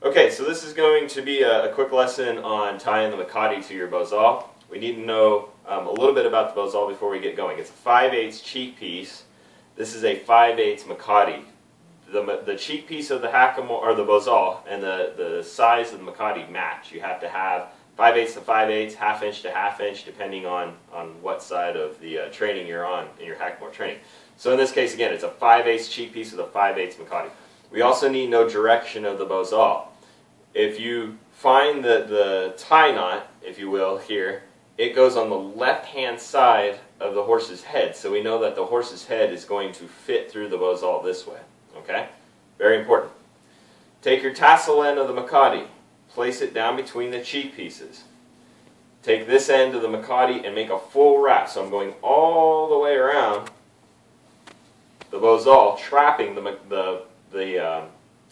Okay, so this is going to be a quick lesson on tying the Makati to your bozal. We need to know a little bit about the bozal before we get going. It's a 5/8 cheek piece. This is a 5/8 Makati. The cheek piece of the hackamore, or the bozal, and the size of the Makati match. You have to have 5/8 to 5/8, ½ inch to ½ inch, depending on what side of the training you're on in your hackamore training. So in this case, again, it's a 5/8 cheek piece with a 5/8 Makati. We also need to know direction of the bozal. If you find the tie knot, if you will, here, it goes on the left-hand side of the horse's head. So we know that the horse's head is going to fit through the bozal this way. Okay? Very important. Take your tassel end of the Makati, place it down between the cheek pieces. Take this end of the Makati and make a full wrap. So I'm going all the way around the bozal, trapping the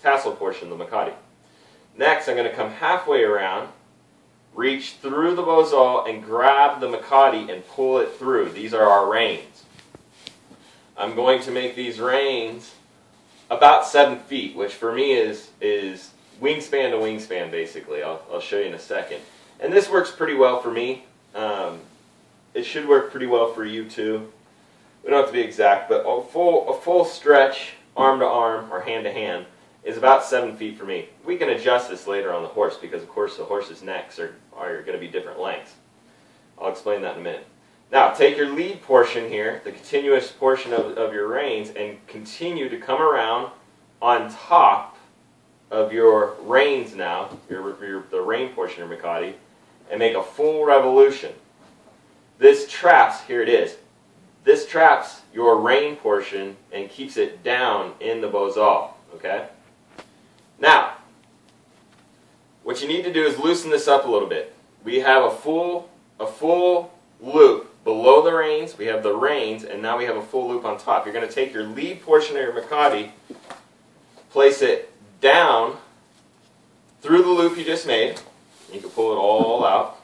tassel portion of the Makati. Next, I'm going to come halfway around, reach through the bozal, and grab the Makati and pull it through. These are our reins. I'm going to make these reins about 7 feet, which for me is wingspan to wingspan, basically. I'll show you in a second. And this works pretty well for me. It should work pretty well for you too. We don't have to be exact, but a full stretch, arm to arm or hand to hand, is about 7 feet for me. We can adjust this later on the horse because, of course, the horse's necks are going to be different lengths. I'll explain that in a minute. Now, take your lead portion here, the continuous portion of your reins, and continue to come around on top of your reins now, the rein portion of your Makati, and make a full revolution. This traps, here it is, this traps your rein portion and keeps it down in the bozal, okay? Now, what you need to do is loosen this up a little bit. We have a full loop below the reins. We have the reins, and now we have a full loop on top. You're going to take your lead portion of your Makati, place it down through the loop you just made. You can pull it all out.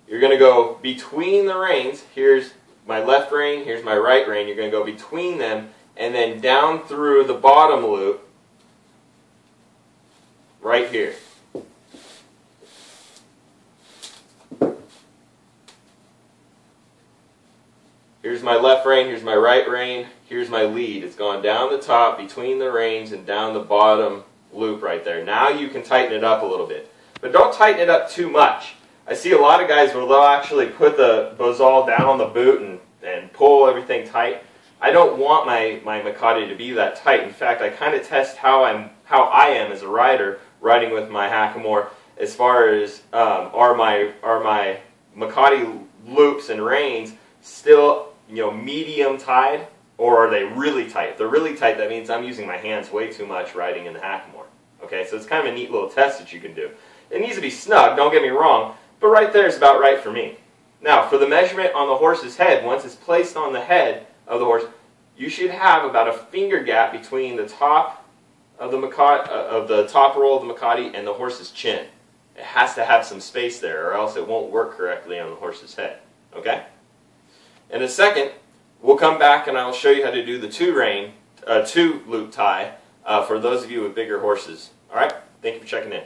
You're going to go between the reins. Here's my left rein, here's my right rein. You're going to go between them and then down through the bottom loop right here. Here's my left rein, here's my right rein, here's my lead. It's gone down the top, between the reins, and down the bottom loop right there. Now you can tighten it up a little bit. But don't tighten it up too much. I see a lot of guys where they'll actually put the bozal down on the boot and pull everything tight. I don't want my Makati to be that tight. In fact, I kind of test how I am as a rider, riding with my hackamore, as far as are my Makati loops and reins still, medium tied, or are they really tight? If they're really tight, that means I'm using my hands way too much riding in the hackamore. Okay, so it's kind of a neat little test that you can do. It needs to be snug, don't get me wrong, but right there is about right for me. Now, for the measurement on the horse's head, once it's placed on the head of the horse, you should have about a finger gap between the top of the Makati, the top roll of the Makati and the horse's chin. It has to have some space there, or else it won't work correctly on the horse's head. Okay? In a second, we'll come back and I'll show you how to do the two loop tie for those of you with bigger horses. All right? Thank you for checking in.